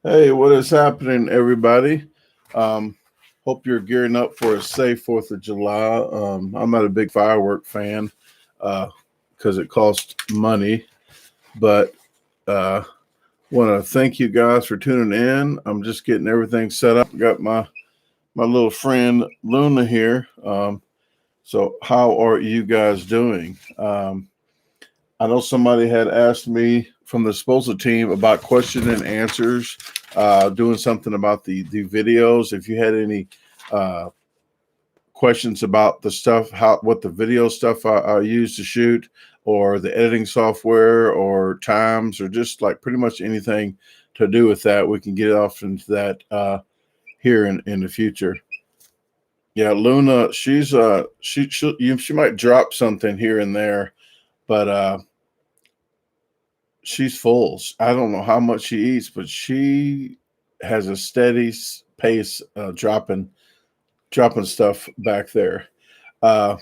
Hey, what is happening, everybody? Um, Hope you're gearing up for a safe 4th of July. I'm not a big firework fan because it costs money, but uh, want to thank you guys for tuning in. I'm just getting everything set up. Got my little friend Luna here. So, how are you guys doing? I know somebody had asked me from the disposal team about question and answers, doing something about the videos. If you had any uh, questions about the stuff, what the video stuff I use to shoot, or the editing software, or times, or just like pretty much anything to do with that, we can get off into that here in the future. Yeah, Luna, she might drop something here and there, but she's full. I don't know how much she eats, but she has a steady pace, dropping stuff back there. Uh,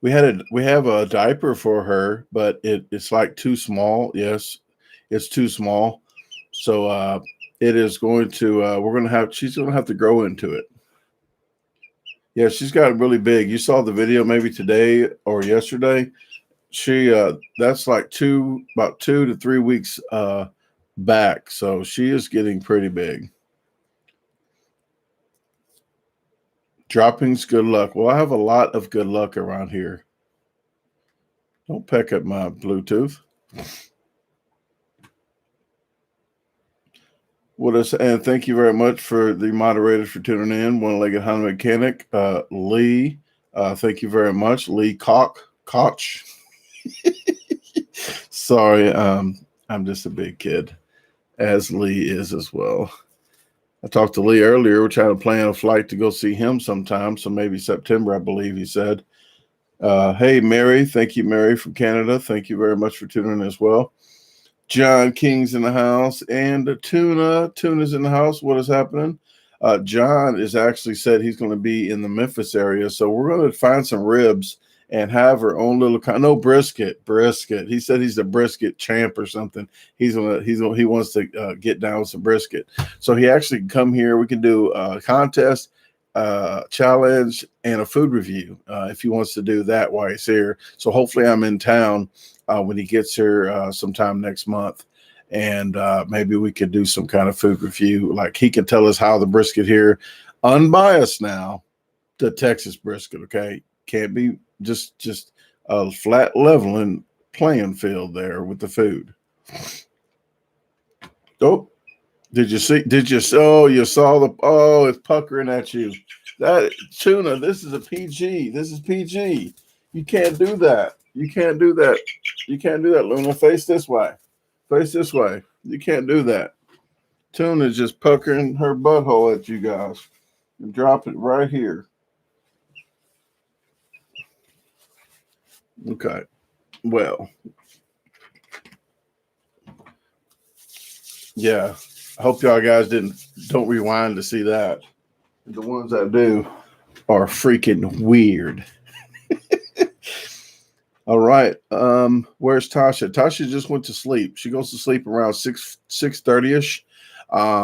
we have a diaper for her, but it's like too small. Yes, it's too small. So it is going to. She's going to have to grow into it. Yeah, she's got really big. You saw the video maybe today or yesterday. She That's like about 2 to 3 weeks back, so she is getting pretty big. Droppings, good luck. Well, I have a lot of good luck around here. Don't peck at my Bluetooth. And thank you very much for the moderators for tuning in. One-legged Honda Mechanic, Lee. Thank you very much, Lee Koch. Sorry, I'm just a big kid, as Lee is as well. I talked to Lee earlier. We're trying to plan a flight to go see him sometime. So maybe September, I believe he said. Hey, Mary. Thank you, Mary from Canada. Thank you very much for tuning in as well. John King's in the house. And Tuna's in the house. What is happening? John is actually said he's going to be in the Memphis area. So we're going to find some ribs and have her own little brisket. He said he's a brisket champ or something. He wants to get down with some brisket. So he actually can come here. We can do a contest, challenge, and a food review if he wants to do that while he's here. So hopefully I'm in town when he gets here sometime next month. And maybe we could do some kind of food review. Like he can tell us how the brisket here, unbiased now, the Texas brisket, okay? Can't be just a flat leveling playing field there with the food. Oh, you saw it's puckering at you. That tuna, this is a PG. This is PG. You can't do that. You can't do that. You can't do that, Luna. Face this way. Face this way. You can't do that. Tuna's just puckering her butthole at you guys. And drop it right here. Okay. Well. Yeah. I hope y'all guys don't rewind to see that. The ones that do are freaking weird. All right. Where's Tasha? Tasha just went to sleep. She goes to sleep around 6:30ish.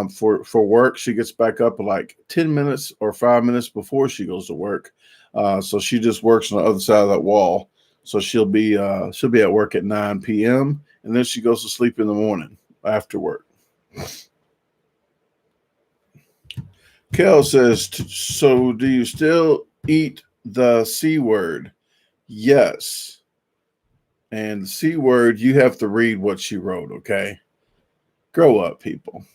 For work, she gets back up like 10 minutes or 5 minutes before she goes to work. So she just works on the other side of that wall. So she'll be at work at 9 p.m. and then she goes to sleep in the morning after work. Kel says, so do you still eat the C word? Yes. And the C word, you have to read what she wrote, okay? Grow up, people.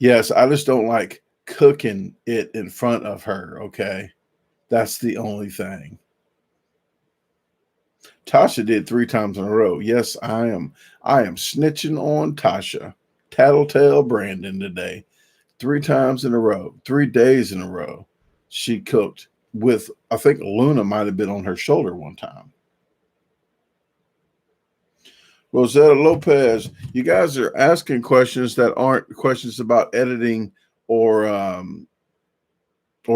Yes, I just don't like cooking it in front of her, okay? That's the only thing. Tasha did 3 times in a row. Yes, I am snitching on Tasha. Tattletale Brandon today. 3 times in a row, 3 days in a row. She cooked with, I think Luna might have been on her shoulder one time. Rosetta Lopez, you guys are asking questions that aren't questions about editing or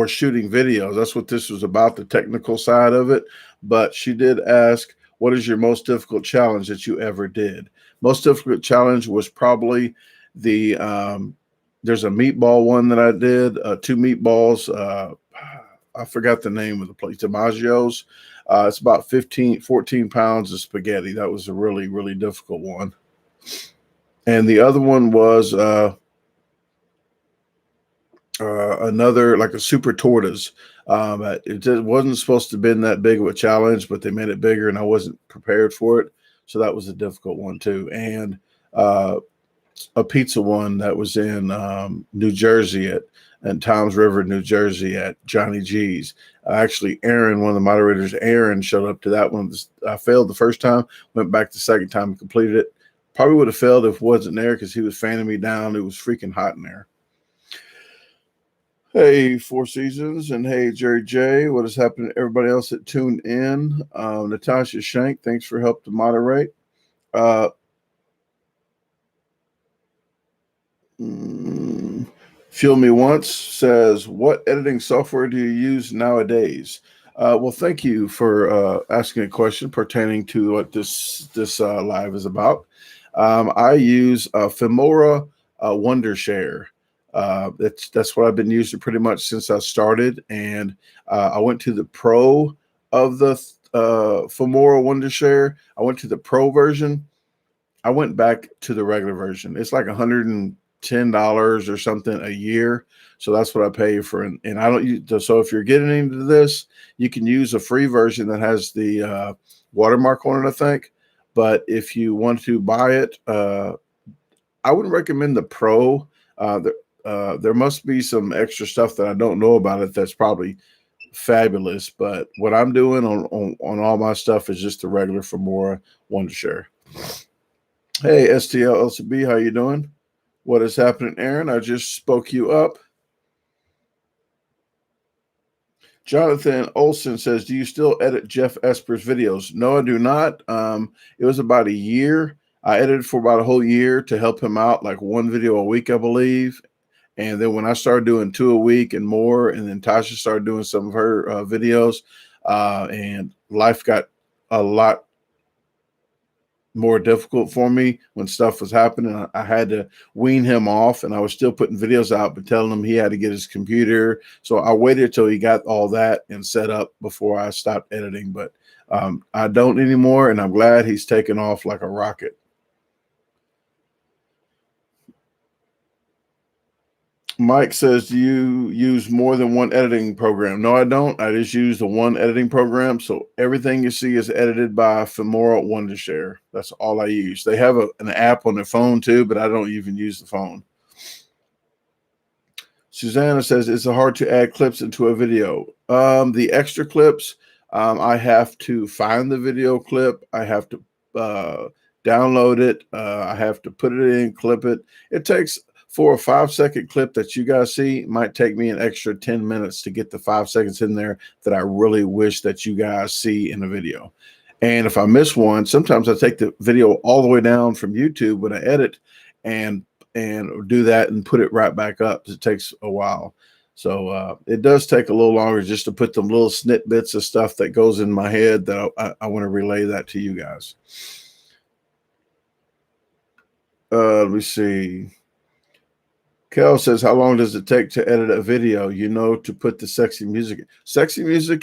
shooting videos. That's what this was about, the technical side of it. But she did ask, what is your most difficult challenge that you ever did? Most difficult challenge was probably the there's a meatball one that I did, 2 meatballs. I forgot the name of the place, DiMaggio's. It's about 14 pounds of spaghetti. That was a really, really difficult one. And the other one was another, like a super tortas. It just wasn't supposed to have been that big of a challenge, but they made it bigger and I wasn't prepared for it. So that was a difficult one too. And a pizza one that was in New Jersey at Toms River, New Jersey at Johnny G's. Actually, Aaron, one of the moderators, Aaron, showed up to that one. I failed the first time, went back the second time and completed it. Probably would have failed if it wasn't there because he was fanning me down. It was freaking hot in there. Hey, Four Seasons, and hey, Jerry J. What is happening to everybody else that tuned in? Natasha Shank, thanks for help to moderate. Fuel Me Once says, what editing software do you use nowadays? Well, thank you for asking a question pertaining to what this live is about. I use Filmora Wondershare. That's what I've been using pretty much since I started, and I went to the Pro of the Filmora Wondershare. I went to the Pro version. I went back to the regular version. It's like $110 or something a year. So that's what I pay for. And I don't use, so if you're getting into this, you can use a free version that has the watermark on it, I think. But if you want to buy it, I would recommend the Pro. There must be some extra stuff that I don't know about it that's probably fabulous. But what I'm doing on all my stuff is just the regular Filmora Wondershare. Hey, STL LCB, how you doing? What is happening, Aaron? I just spoke you up. Jonathan Olson says, do you still edit Jeff Esper's videos? No, I do not. It was about a year. I edited for about a whole year to help him out, like 1 video a week, I believe. And then when I started doing 2 a week and more, and then Tasha started doing some of her videos, and life got a lot more difficult for me when stuff was happening. I had to wean him off, and I was still putting videos out, but telling him he had to get his computer. So I waited till he got all that and set up before I stopped editing. But I don't anymore, and I'm glad he's taken off like a rocket. Mike says, do you use more than one editing program? No, I don't. I just use the one editing program. So everything you see is edited by Filmora Wondershare. That's all I use. They have an app on their phone too, but I don't even use the phone. Susanna says, is it hard to add clips into a video? The extra clips, I have to find the video clip. I have to download it. I have to put it in, clip it. It takes, for a 5-second clip that you guys see, it might take me an extra 10 minutes to get the 5 seconds in there that I really wish that you guys see in the video. And if I miss one, sometimes I take the video all the way down from YouTube when I edit and do that and put it right back up. It takes a while. So it does take a little longer just to put them little snippets of stuff that goes in my head that I want to relay that to you guys. Let me see. Kel says, how long does it take to edit a video? You know, to put the sexy music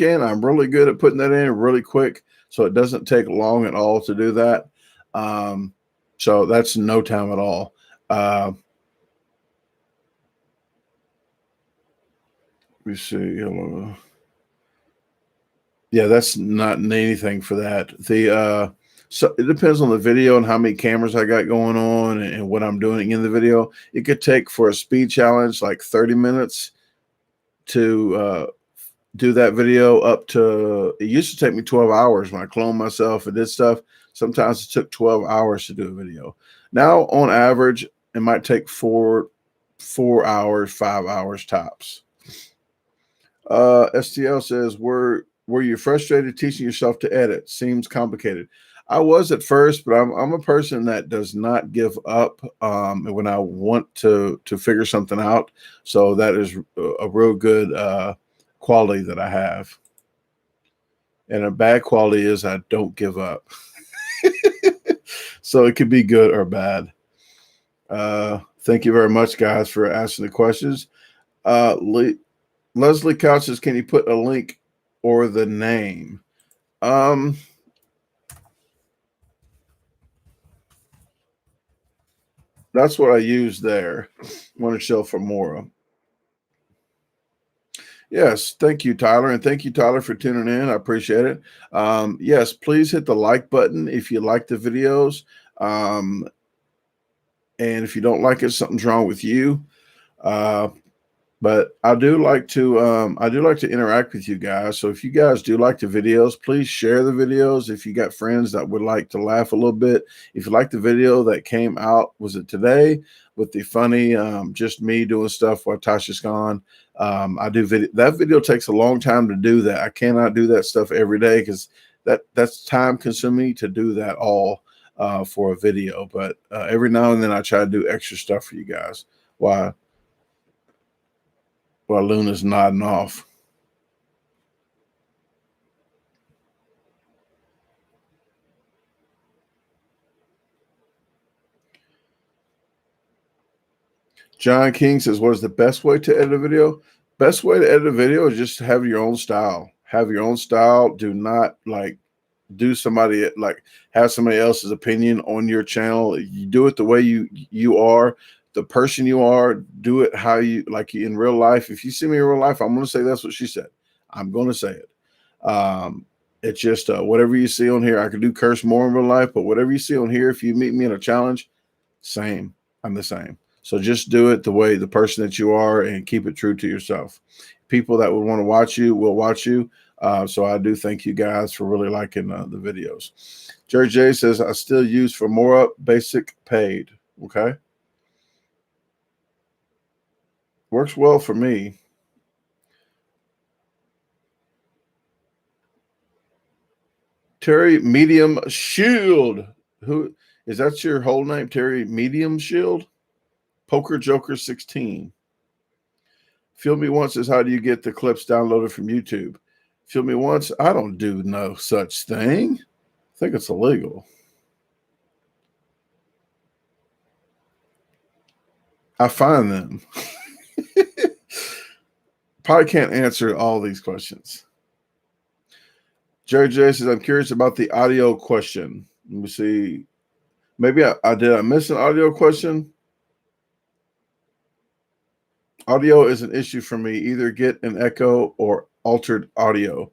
in. I'm really good at putting that in really quick, so it doesn't take long at all to do that. So that's no time at all. Let me see. Yeah, that's not anything for that. So it depends on the video and how many cameras I got going on and what I'm doing in the video. It could take, for a speed challenge, like 30 minutes to do that video, up to, it used to take me 12 hours when I cloned myself and did stuff. Sometimes it took 12 hours to do a video. Now, on average, it might take 4 hours, 5 hours tops. STL says, were you frustrated teaching yourself to edit? Seems complicated. I was at first, but I'm a person that does not give up when I want to figure something out. So that is a real good quality that I have. And a bad quality is I don't give up. So it could be good or bad. Thank you very much, guys, for asking the questions. Leslie Couch says, can you put a link or the name? That's what I use there. Want to show for more. Yes, thank you, Tyler, and thank you, Tyler, for tuning in. I appreciate it. Yes, please hit the like button if you like the videos. And if you don't like it, something's wrong with you. But I do like to interact with you guys. So if you guys do like the videos, please share the videos. If you got friends that would like to laugh a little bit, if you like the video that came out, was it today, with the funny just me doing stuff while Tasha's gone? I do video. That video takes a long time to do that. I cannot do that stuff every day because that's time consuming to do that all for a video. But every now and then I try to do extra stuff for you guys. Why? While Luna's nodding off. John King says, what is the best way to edit a video? Best way to edit a video is just have your own style. Have your own style. Do not have somebody else's opinion on your channel. You do it the way you are. The person you are, do it how you like you in real life. If you see me in real life, I'm going to say that's what she said. I'm going to say it. It's just whatever you see on here. I could do curse more in real life, but whatever you see on here, if you meet me in a challenge, same. I'm the same. So just do it the way the person that you are and keep it true to yourself. People that would want to watch you will watch you. So I do thank you guys for really liking the videos. Jerry J says, I still use for more up basic paid. Okay. Works well for me. Terry Medium Shield. Who is that? Your whole name, Terry Medium Shield? Poker Joker 16. Feel Me Once says, how do you get the clips downloaded from YouTube? Feel Me Once? I don't do no such thing. I think it's illegal. I find them. Probably can't answer all these questions. Jerry J says, I'm curious about the audio question. Let me see. Maybe I miss an audio question? Audio is an issue for me. Either get an echo or altered audio.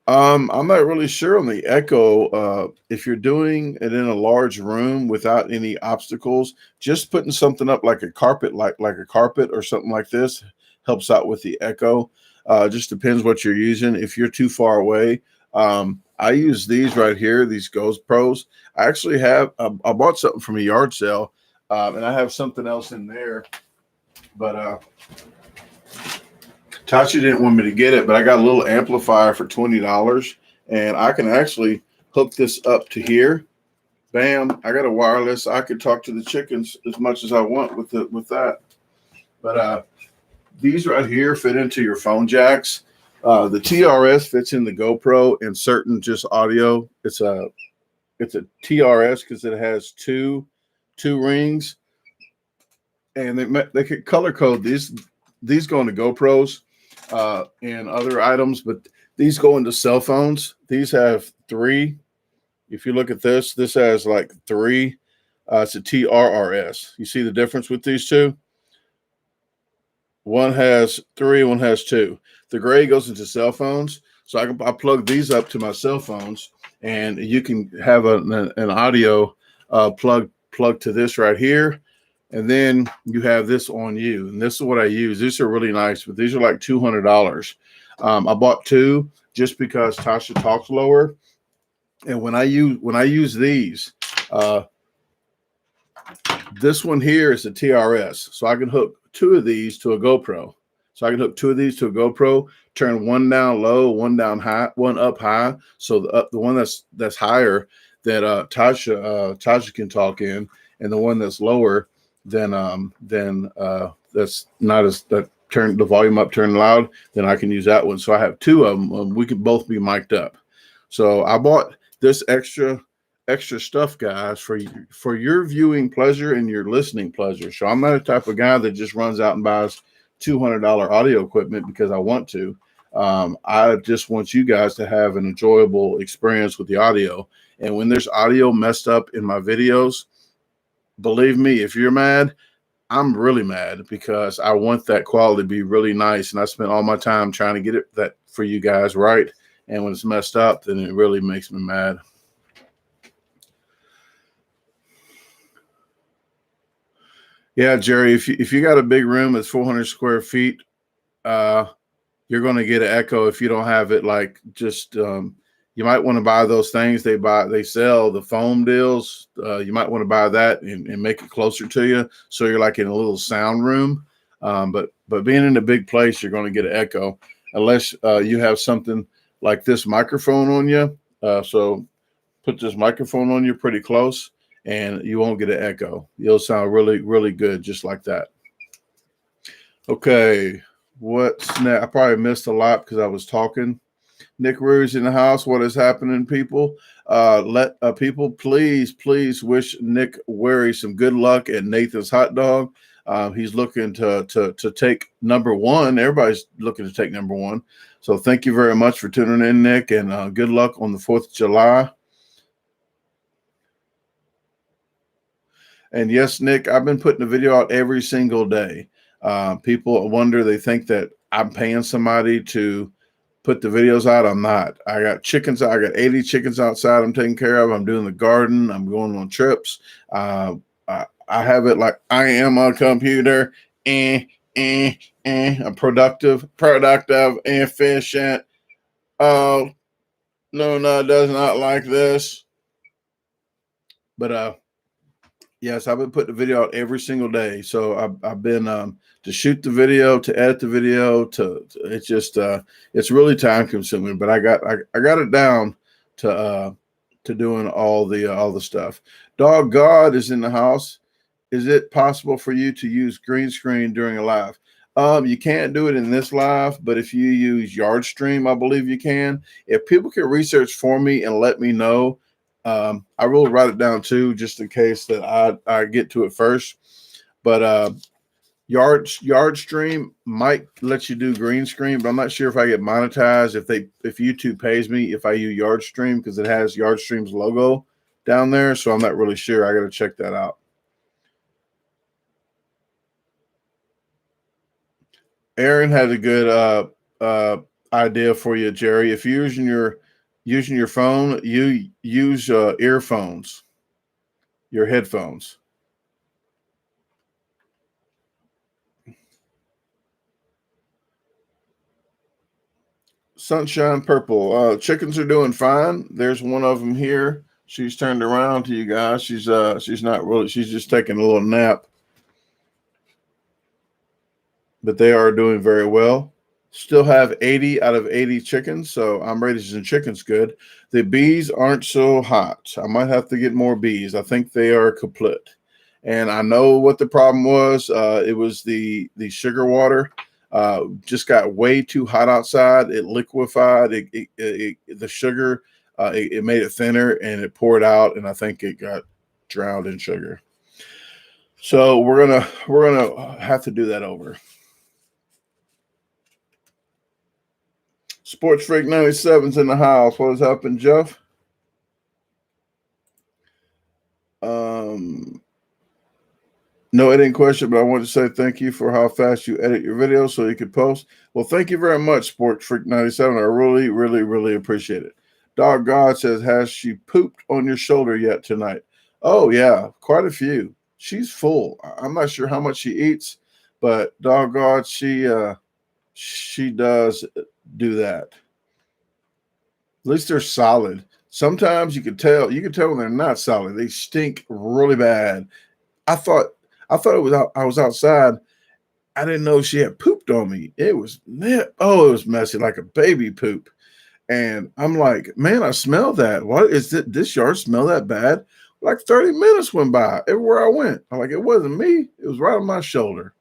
I'm not really sure on the echo. If you're doing it in a large room without any obstacles, just putting something up like a carpet, like a carpet or something like this helps out with the echo. Just depends what you're using. If you're too far away, I use these right here, these Ghost Pros. I actually have, I bought something from a yard sale, and I have something else in there, but Tasha didn't want me to get it, but I got a little amplifier for $20, and I can actually hook this up to here. Bam! I got a wireless. I could talk to the chickens as much as I want with that. But these right here fit into your phone jacks. The TRS fits in the GoPro and certain just audio. It's a TRS because it has two rings, and they could color code these. These go into GoPros and other items, but these go into cell phones. These have 3. If you look at this has like 3. It's a TRRS. You see the difference with these two? One has 3, one has 2. The gray goes into cell phones, so I plug these up to my cell phones, and you can have an audio plug to this right here. And then you have this on you. And this is what I use. These are really nice, but these are like $200. I bought 2 just because Tasha talks lower. And when I use these, this one here is a TRS. So I can hook 2 of these to a GoPro. So I can hook 2 of these to a GoPro, turn one down low, one down high, one up high. So the one that's higher that Tasha can talk in, and the one that's lower then that's not as that turn the volume up, turn loud, then I can use that one. So I have 2 of them. We can both be mic'd up. So I bought this extra stuff, guys, for your viewing pleasure and your listening pleasure. So I'm not the type of guy that just runs out and buys $200 audio equipment because I want to. I just want you guys to have an enjoyable experience with the audio. And when there's audio messed up in my videos, believe me, if you're mad, I'm really mad because I want that quality to be really nice. And I spent all my time trying to get it that for you guys right. And when it's messed up, then it really makes me mad. Yeah, Jerry, if you got a big room that's 400 square feet, you're going to get an echo if you don't have it. Like just you might want to buy those things they sell the foam deals. You might want to buy that and make it closer to you, so you're like in a little sound room. But being in a big place, you're going to get an echo unless you have something like this microphone on you. So put this microphone on you pretty close, and you won't get an echo. You'll sound really, really good just like that. Okay, what's next? I probably missed a lot because I was talking. Nick Rue's in the house. What is happening, people? Let people please wish Nick Wary some good luck at Nathan's Hot Dog. He's looking to take number one. Everybody's looking to take number one. So thank you very much for tuning in, Nick, and good luck on the 4th of July. And yes, Nick, I've been putting a video out every single day. People wonder, they think that I'm paying somebody to put the videos out. I'm not. I got chickens. I got 80 chickens outside I'm taking care of. I'm doing the garden. I'm going on trips. I have it like I am on a computer. I'm productive, efficient. Oh, no, does not like this. But yes, I've been putting the video out every single day. So I've been to shoot the video, to edit the video, it's just it's really time consuming. But I got it down to doing all the stuff. Dog God is in the house. Is it possible for you to use green screen during a live? You can't do it in this live, but if you use Yardstream, I believe you can. If people can research for me and let me know. I will write it down too, just in case that I get to it first. But Yardstream might let you do green screen, but I'm not sure if I get monetized if YouTube pays me if I use Yardstream, because it has Yardstream's logo down there. So I'm not really sure. I got to check that out. Aaron had a good idea for you, Jerry. If you're using your phone, you use earphones, your headphones. Sunshine Purple. Chickens are doing fine. There's one of them here. She's turned around to you guys. She's not really, she's just taking a little nap. But they are doing very well. Still have 80 out of 80 chickens, so I'm raising chickens good. The bees aren't so hot. I might have to get more bees. I think they are kaput. And I know what the problem was. It was the sugar water. Just got way too hot outside. It liquefied. The sugar, it made it thinner, and it poured out, and I think it got drowned in sugar. So we're gonna have to do that over. Sports Freak 97's in the house. What is happening, Jeff? No editing question, but I want to say thank you for how fast you edit your videos so you can post. Well, thank you very much, Sports Freak 97. I really, really, really appreciate it. Dog God says, has she pooped on your shoulder yet tonight? Oh, yeah, quite a few. She's full. I'm not sure how much she eats, but Dog God, she does do that. At least they're solid. Sometimes you can tell when they're not solid. They stink really bad. I thought it was I was outside. I didn't know she had pooped on me. It was messy, like a baby poop. And I'm like, man, I smell that. What is it? This yard smell that bad? Like 30 minutes went by everywhere I went. I'm like, it wasn't me. It was right on my shoulder.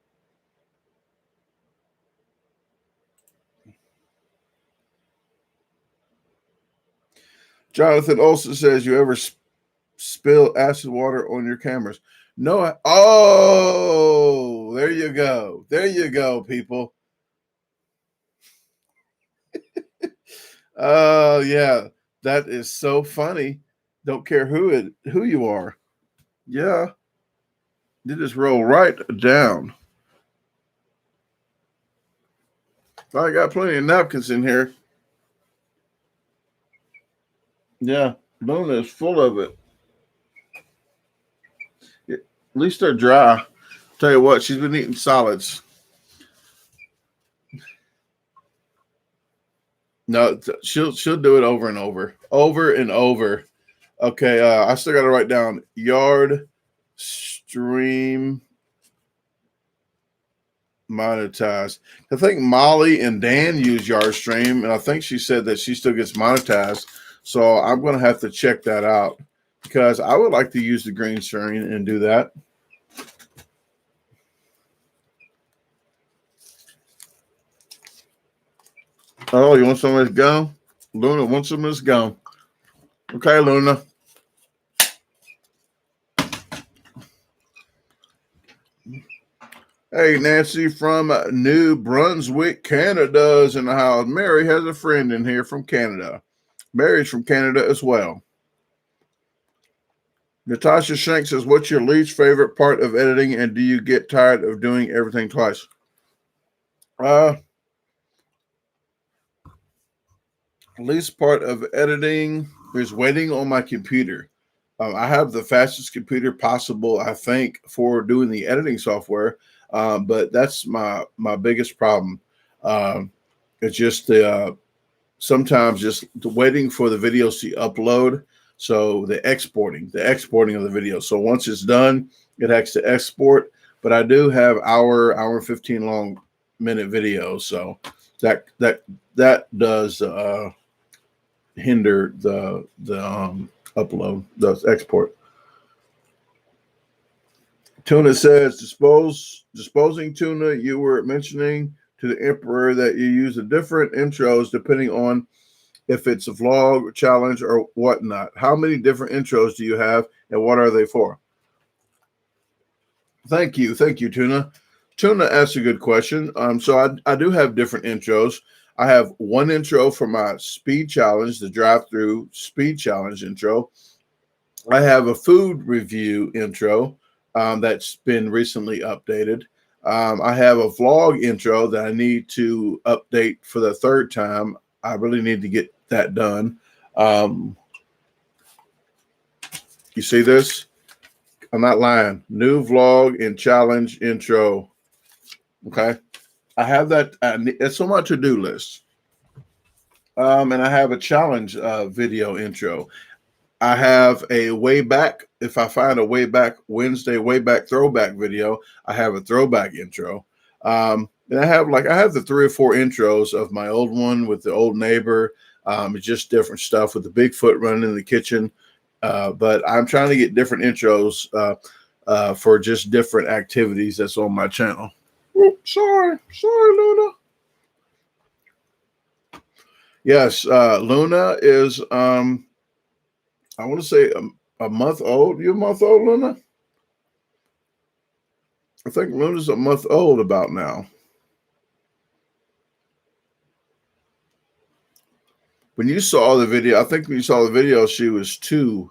Jonathan Olson says, you ever spill acid water on your cameras? No. Oh, there you go. There you go, people. Oh, yeah. That is so funny. Don't care who you are. Yeah. You just roll right down. I got plenty of napkins in here. Yeah. Luna is full of it. At least they're dry. Tell you what, she's been eating solids. No, she'll do it over and over. Okay, I still got to write down yard stream monetized. I think Molly and Dan use Yardstream, and I think she said that she still gets monetized. So I'm going to have to check that out because I would like to use the green screen and do that. Oh, you want some of this gum? Luna wants some of this gum. Okay, Luna. Hey, Nancy from New Brunswick, Canada is in the house. Mary has a friend in here from Canada. Mary's from Canada as well. Natasha Shank says, what's your least favorite part of editing, and do you get tired of doing everything twice? Least part of editing is waiting on my computer. I have the fastest computer possible, I think, for doing the editing software. But that's my biggest problem. It's just sometimes just waiting for the videos to upload. So the exporting of the video. So once it's done, it has to export. But I do have hour and 15 long minute videos. So that does hinder the upload, the export. Tuna says, disposing tuna, you were mentioning to the Emperor that you use the different intros depending on if it's a vlog, challenge, or whatnot. How many different intros do you have, and what are they for? Thank you, Tuna. Tuna asked a good question. So I do have different intros. I have one intro for my speed challenge, the drive-through speed challenge intro. I have a food review intro that's been recently updated. I have a vlog intro that I need to update for the third time. I really need to get that done. You see this? I'm not lying. New vlog and challenge intro. Okay. I have that. It's on my to-do list. And I have a challenge video intro. I have a way back. If I find a way back Wednesday, way back throwback video, I have a throwback intro. And I have the 3 or 4 intros of my old one with the old neighbor. It's just different stuff with the Bigfoot running in the kitchen. But I'm trying to get different intros for just different activities that's on my channel. Oops, sorry, Luna. Yes, Luna is, I want to say a month old. You a month old, Luna? I think Luna's a month old about now. When you saw the video, I think when you saw the video, she was 2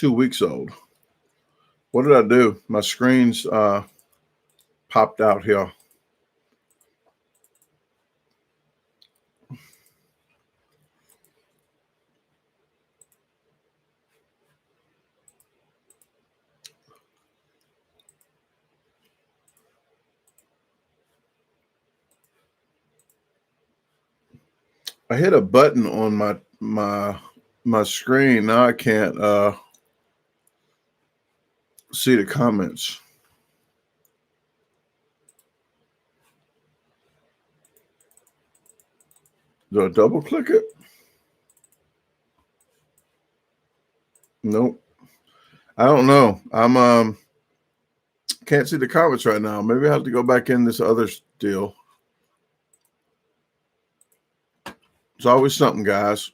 weeks old. What did I do? My screen's popped out here. I hit a button on my screen. Now I can't see the comments. Do I double click it? Nope. I don't know. I'm can't see the comments right now. Maybe I have to go back in this other deal. It's always something, guys.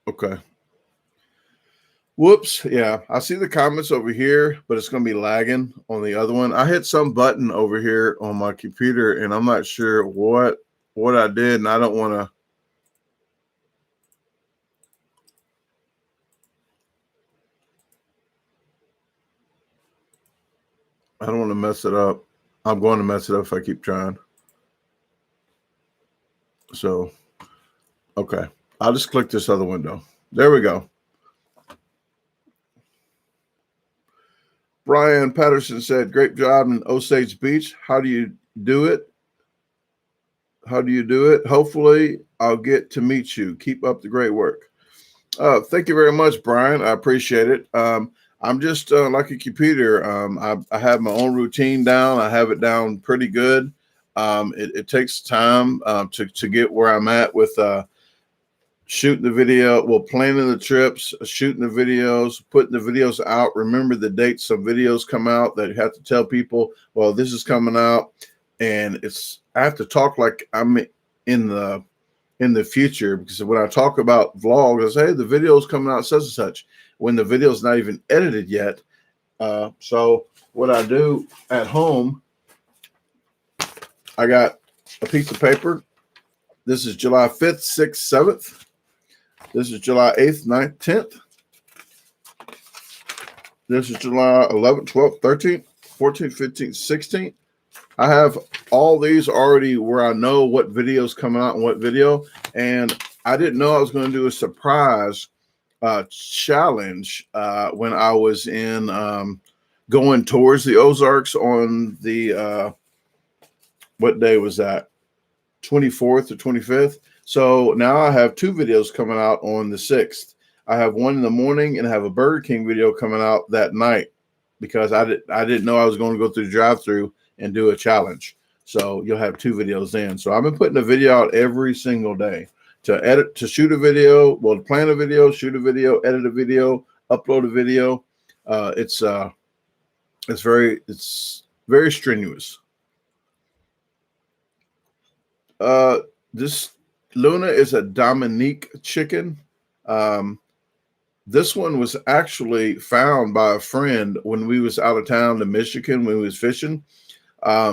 Okay. Whoops. Yeah, I see the comments over here, but it's going to be lagging on the other one. I hit some button over here on my computer, and I'm not sure what I did, and I don't want to. I don't want to mess it up. I'm going to mess it up if I keep trying. So, okay. I'll just click this other window. There we go. Brian Patterson said, great job in Osage Beach. How do you do it? How do you do it? Hopefully, I'll get to meet you. Keep up the great work. Thank you very much, Brian. I appreciate it. I'm just like a computer. I have my own routine down. I have it down pretty good. It takes time to get where I'm at with shooting the video, well, planning the trips, shooting the videos, putting the videos out. Remember the dates some videos come out that you have to tell people, well, this is coming out. And I have to talk like I'm in the future, because when I talk about vlogs, I say, hey, the video's coming out such and such, when the video's not even edited yet. So what I do at home, I got a piece of paper. This is July 5th, 6th, 7th. This is July 8th, 9th, 10th. This is July 11th, 12th, 13th, 14th, 15th, 16th. I have all these already where I know what video's coming out and what video. And I didn't know I was going to do a surprise challenge when I was in going towards the Ozarks on the, what day was that? 24th or 25th. So now I have two videos coming out on the 6th. I have one in the morning and I have a Burger King video coming out that night, because I didn't know I was going to go through the drive-through and do a challenge. So you'll have two videos in. So I've been putting a video out every single day to shoot a video, well, to plan a video, shoot a video, edit a video, upload a video. It's very strenuous. This Luna is a Dominique chicken. This one was actually found by a friend when we was out of town in Michigan when we was fishing.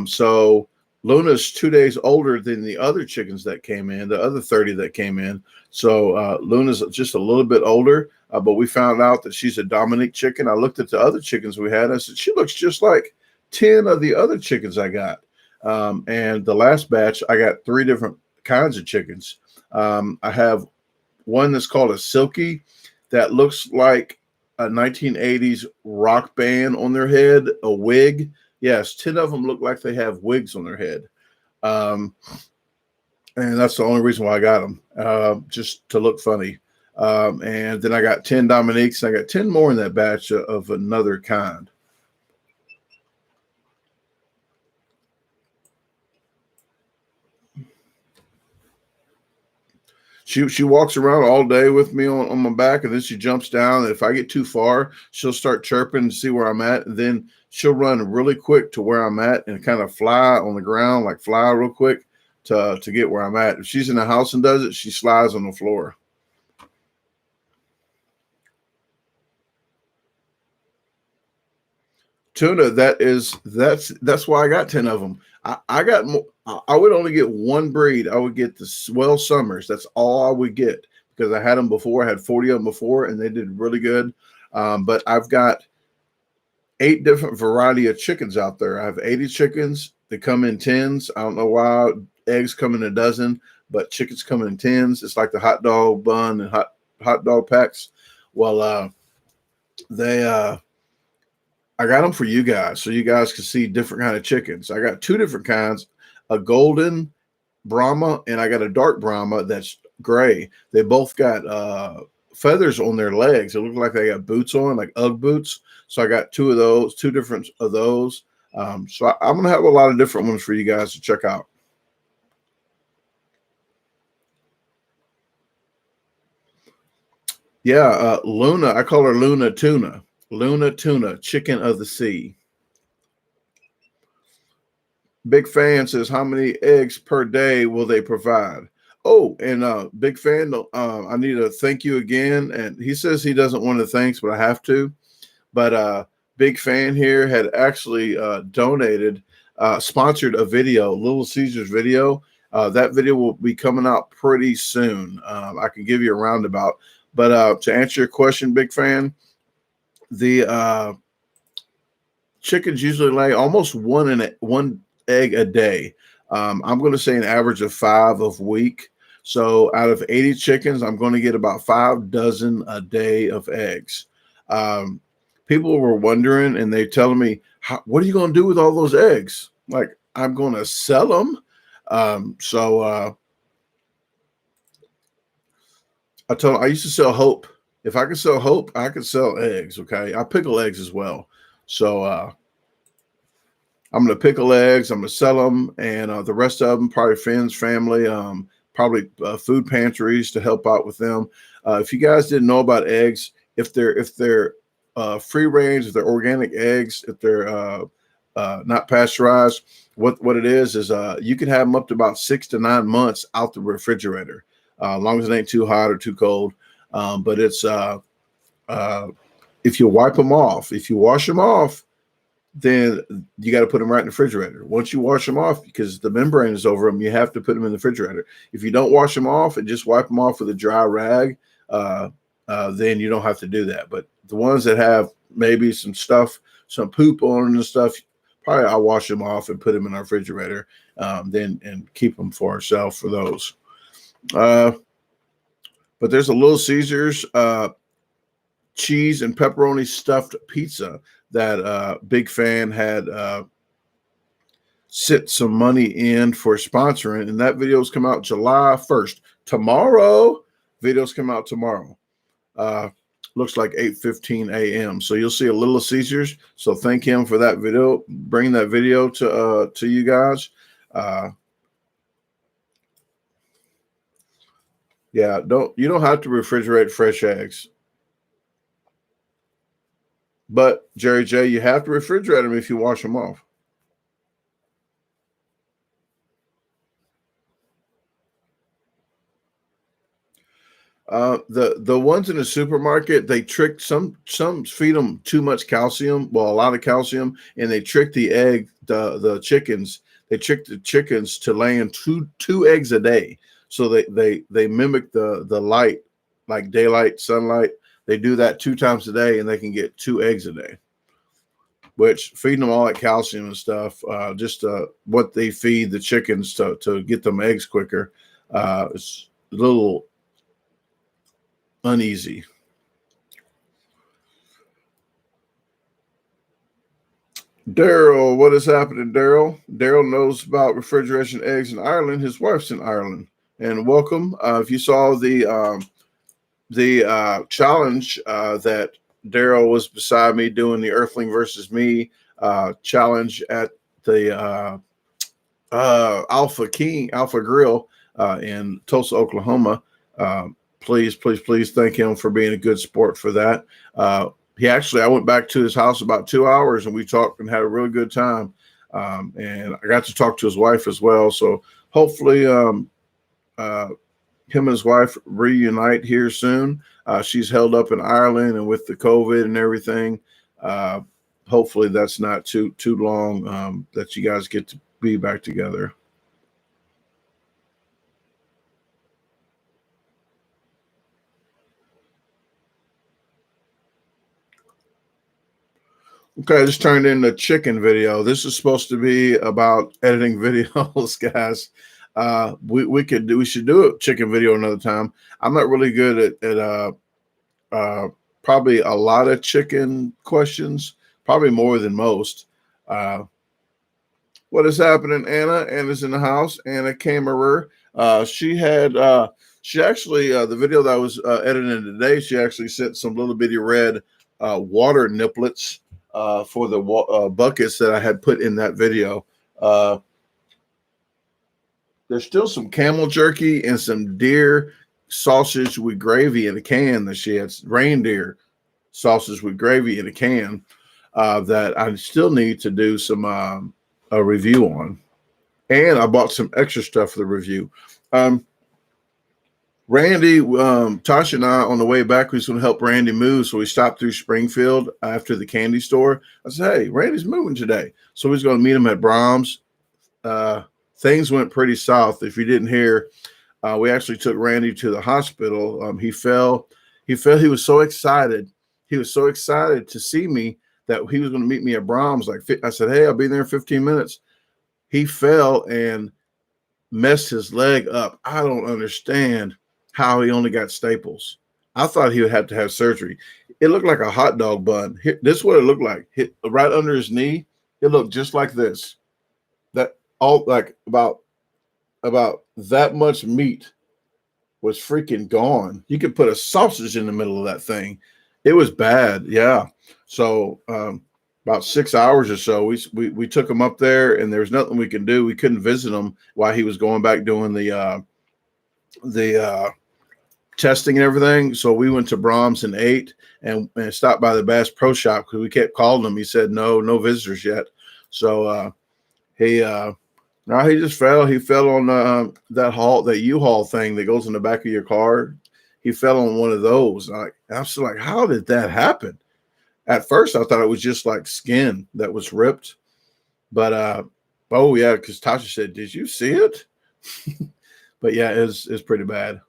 So Luna's 2 days older than the other chickens that came in, the other 30 that came in. So Luna's just a little bit older, but we found out that she's a Dominique chicken. I looked at the other chickens we had. I said, she looks just like 10 of the other chickens I got. And the last batch, I got 3 different kinds of chickens. I have one that's called a Silky that looks like a 1980s rock band on their head, a wig. Yes, 10 of them look like they have wigs on their head. And that's the only reason why I got them, just to look funny. And then I got 10 Dominiques, and I got 10 more in that batch of another kind. She walks around all day with me on my back, and then she jumps down. And if I get too far, she'll start chirping and see where I'm at. And then she'll run really quick to where I'm at and kind of fly on the ground, like fly real quick to get where I'm at. If she's in the house and does it, she slides on the floor. Tuna, that's why I got 10 of them. I got more. I would only get one breed. I would get the Swell Summers. That's all I would get, because I had them before. I had 40 of them before, and they did really good. But I've got 8 different variety of chickens out there. I have 80 chickens. They come in tins. I don't know why eggs come in a dozen, but chickens come in tins. It's like the hot dog bun and hot dog packs. Well, I got them for you guys, so you guys can see different kind of chickens. I got 2 different kinds, a golden Brahma, and I got a dark Brahma that's gray. They both got feathers on their legs. It looks like they got boots on, like Ugg boots. So I got 2 of those, 2 different of those. So I'm going to have a lot of different ones for you guys to check out. Yeah, Luna, I call her Luna Tuna. Luna Tuna, chicken of the sea. Big Fan says, how many eggs per day will they provide? Oh, and Big Fan, I need to thank you again. And he says he doesn't want to thanks, but I have to. But Big Fan here had actually donated, sponsored a video, Little Caesars video. That video will be coming out pretty soon. I can give you a roundabout. But to answer your question, Big Fan, the chickens usually lay almost one egg a day. I'm going to say an average of 5 a week. So out of 80 chickens, I'm going to get about 5 dozen a day of eggs. People were wondering, and they're telling me, what are you going to do with all those eggs? Like, I'm going to sell them. I told them I used to sell Hope. If I could sell Hope, I could sell eggs. Okay. I pickle eggs as well. So, I'm going to pickle eggs. I'm going to sell them. And the rest of them, probably friends, family, probably food pantries to help out with them. If you guys didn't know about eggs, if they're free range, if they're organic eggs, if they're not pasteurized, what it is you can have them up to about 6 to 9 months out the refrigerator, as long as it ain't too hot or too cold. But it's if you wipe them off, if you wash them off, then you got to put them right in the refrigerator. Once you wash them off, because the membrane is over them, you have to put them in the refrigerator. If you don't wash them off and just wipe them off with a dry rag, then you don't have to do that. But the ones that have maybe some stuff, some poop on them and stuff, probably I'll wash them off and put them in our refrigerator, then and keep them for ourselves for those. But there's a Little Caesars cheese and pepperoni stuffed pizza that Big Fan had sent some money in for sponsoring, and that video's come out July 1st. Tomorrow, videos come out tomorrow. Looks like 8:15 a.m. So you'll see a Little Caesars. So thank him for that video, bring that video to you guys. Yeah, you don't have to refrigerate fresh eggs. But Jerry J, you have to refrigerate them if you wash them off. The ones in the supermarket, they trick some feed them too much calcium, well, a lot of calcium, and they trick the chickens. They trick the chickens to laying two eggs a day. So they mimic the light, like daylight, sunlight. They do that 2 times a day, and they can get 2 eggs a day. Which feeding them all that calcium and stuff, just what they feed the chickens to get them eggs quicker, it's a little uneasy. Daryl, what is happening, Daryl? Daryl knows about refrigeration eggs in Ireland. His wife's in Ireland. And welcome. If you saw the challenge that Daryl was beside me doing, the Earthling versus me challenge at the Alpha Grill in Tulsa, Oklahoma. Please thank him for being a good sport for that. I went back to his house about 2 hours and we talked and had a really good time. And I got to talk to his wife as well. So hopefully him and his wife reunite here soon. She's held up in Ireland, and with the COVID and everything, hopefully that's not too long that you guys get to be back together. Okay, I just turned in a chicken video. This is supposed to be about editing videos, guys. We should do a chicken video another time. I'm not really good at probably a lot of chicken questions, probably more than most. What is happening, Anna? Anna's in the house. Anna Kammerer. She actually, the video that I was editing today, she actually sent some little bitty red water niplets for the buckets that I had put in that video. There's still some camel jerky and some deer sausage with gravy in a can that she had, reindeer sausage with gravy in a can that I still need to do some a review on. And I bought some extra stuff for the review. Randy, Tasha and I on the way back, we was going to help Randy move. So we stopped through Springfield after the candy store. I said, hey, Randy's moving today. So we was going to meet him at Brahms. Things went pretty south. If you didn't hear, we actually took Randy to the hospital. He fell. He was so excited. He was so excited to see me that he was going to meet me at Brahms. I said, hey, I'll be there in 15 minutes. He fell and messed his leg up. I don't understand how he only got staples. I thought he would have to have surgery. It looked like a hot dog bun. This is what it looked like. Right under his knee, it looked just like this. That all like about that much meat was freaking gone. You could put a sausage in the middle of that thing. It was bad. Yeah. So about 6 hours or so, we took him up there, and there was nothing we could do. We couldn't visit him while he was going back doing the testing and everything. So we went to Brahms and ate and stopped by the Bass Pro Shop because we kept calling him. He said, no visitors yet. So he just fell. He fell on that U-Haul thing that goes in the back of your car. He fell on one of those. I was like, how did that happen? At first, I thought it was just like skin that was ripped. But, oh, yeah, because Tasha said, did you see it? But, yeah, it's pretty bad.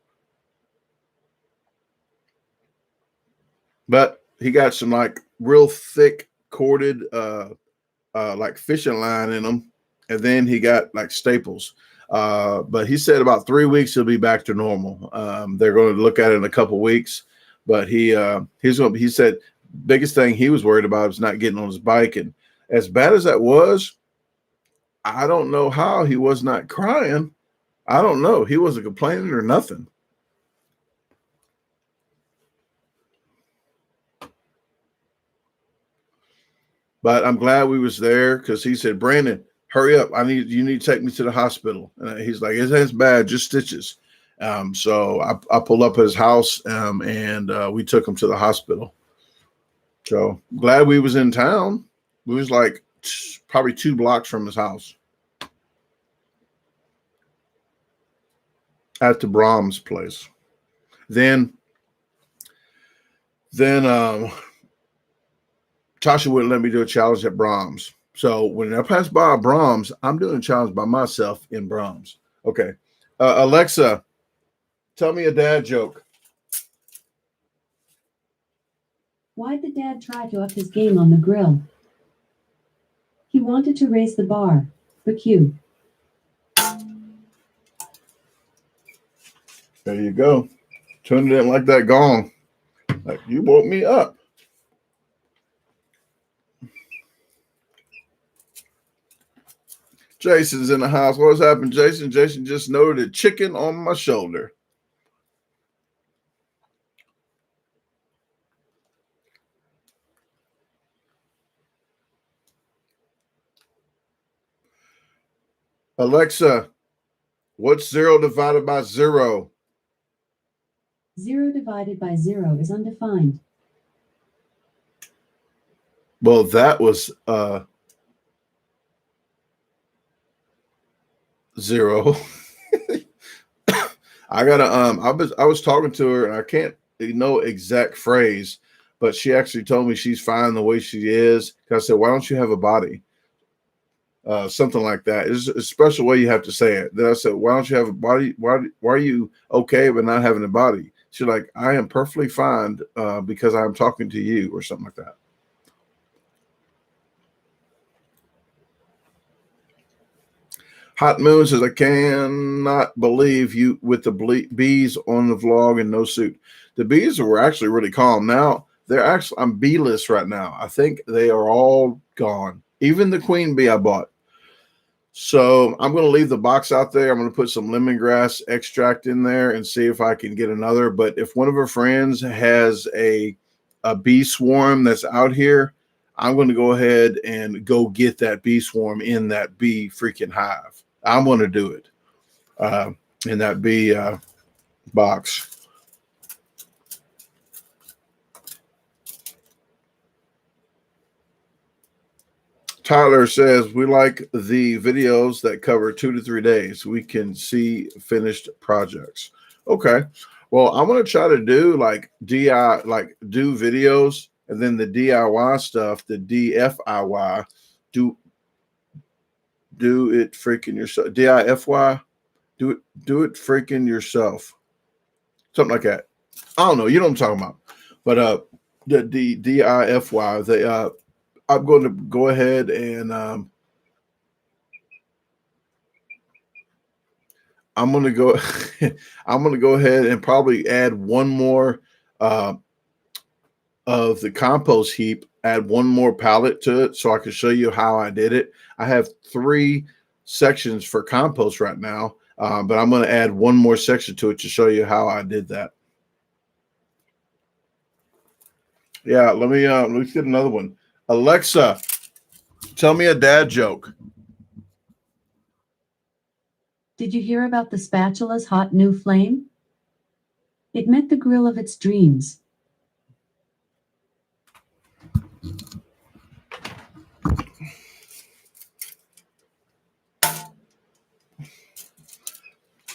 But he got some, like, real thick corded, like, fishing line in him. And then he got, like, staples. But he said about 3 weeks he'll be back to normal. They're going to look at it in a couple weeks. But he said biggest thing he was worried about was not getting on his bike. And as bad as that was, I don't know how he was not crying. I don't know. He wasn't complaining or nothing. But I'm glad we was there because he said, Brandon, hurry up. You need to take me to the hospital. And he's like, it's bad, just stitches. So I pulled up at his house and we took him to the hospital. So glad we was in town. We was like probably 2 blocks from his house at the Brahms place. Then Tasha wouldn't let me do a challenge at Brahms. So when I pass by Brahms, I'm doing a challenge by myself in Brahms. Okay. Alexa, tell me a dad joke. Why'd the dad try to up his game on the grill? He wanted to raise the bar. But cue. There you go. Turned it in like that gong. Like, you woke me up. Jason's in the house. What's happened, Jason? Jason just noted a chicken on my shoulder. Alexa, what's 0 divided by 0? 0 divided by 0 is undefined. Well, that was 0. I gotta I was talking to her and I can't know exact phrase, but she actually told me she's fine the way she is. I said, why don't you have a body? Something like that. It's a special way you have to say it. Then I said, why don't you have a body? Why are you okay but not having a body? She's like, I am perfectly fine because I'm talking to you, or something like that. Hot Moon says, I cannot believe you with the bees on the vlog and no suit. The bees were actually really calm. Now they're actually, I'm bee-less right now. I think they are all gone. Even the queen bee I bought. So I'm going to leave the box out there. I'm going to put some lemongrass extract in there and see if I can get another. But if one of our friends has a bee swarm that's out here, I'm going to go ahead and go get that bee swarm in that bee freaking hive. I'm going to do it in that bee box. Tyler says we like the videos that cover 2 to 3 days. We can see finished projects. Okay. Well, I'm gonna try to do like do videos, and then the DIY stuff, the DFIY, do it freaking yourself. DIFY, do it freaking yourself. Something like that. I don't know. You know what I'm talking about. But the DIFY, they I'm going to go ahead and I'm going to go I'm going to go ahead and probably add one more of the compost heap, add one more pallet to it so I can show you how I did it. I have 3 sections for compost right now, but I'm going to add one more section to it to show you how I did that. Yeah, let me get another one. Alexa, tell me a dad joke. Did you hear about the spatula's hot new flame? It met the grill of its dreams.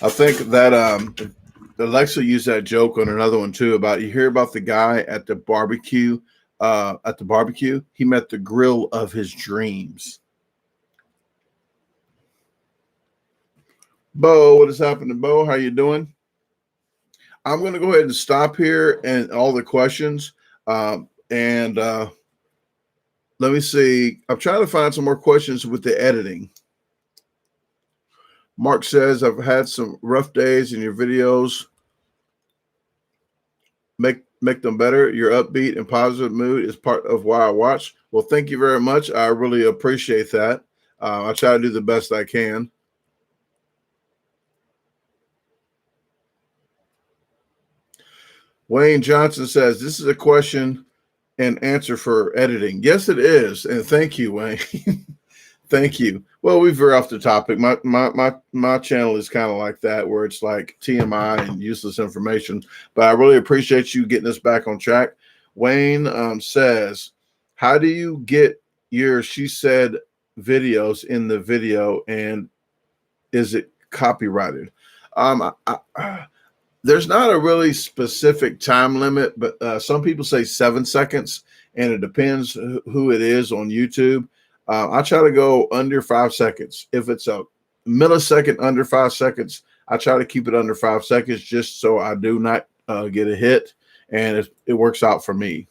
I think that Alexa used that joke on another one too, about you hear about the guy at the barbecue. He met the grill of his dreams. Bo, what is happening, Bo? How you doing? I'm going to go ahead and stop here and all the questions. Let me see. I'm trying to find some more questions with the editing. Mark says, I've had some rough days, and your videos make them better. Your upbeat and positive mood is part of why I watch. Well, thank you very much. I really appreciate that. I try to do the best I can. Wayne Johnson says, this is a question and answer for editing. Yes, it is. And thank you, Wayne. Thank you. Well, we veer off the topic. My channel is kind of like that, where it's like TMI and useless information. But I really appreciate you getting us back on track. Wayne says, how do you get your she said videos in the video, and is it copyrighted? There's not a really specific time limit, but some people say 7 seconds, and it depends who it is on YouTube. I try to go under 5 seconds. If it's a millisecond under 5 seconds, I try to keep it under 5 seconds just so I do not get a hit, and it works out for me.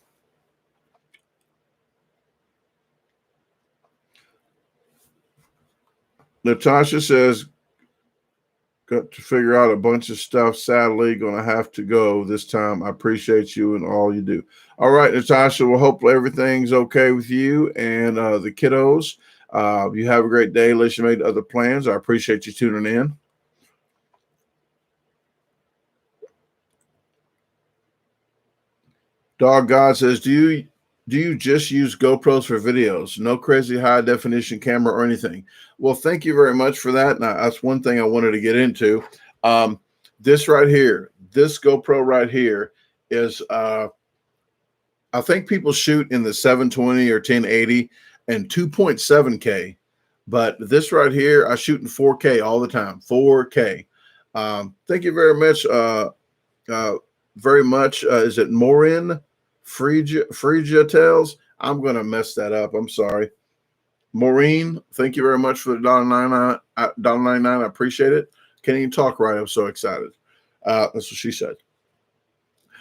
Natasha says, got to figure out a bunch of stuff. Sadly, going to have to go this time. I appreciate you and all you do. All right, Natasha, well, hopefully everything's okay with you and the kiddos. You have a great day unless you made other plans. I appreciate you tuning in. Dog God says, do you just use GoPros for videos? No crazy high definition camera or anything? Well, thank you very much for that. Now, that's one thing I wanted to get into. This right here, this GoPro right here is, I think people shoot in the 720 or 1080 and 2.7K. But this right here, I shoot in 4K all the time, 4K. Thank you very much. Is it Morin Phrygia Tales? I'm going to mess that up. I'm sorry. Maureen, thank you very much for the $1.99. I appreciate it. Can't even talk right. I'm so excited. That's what she said.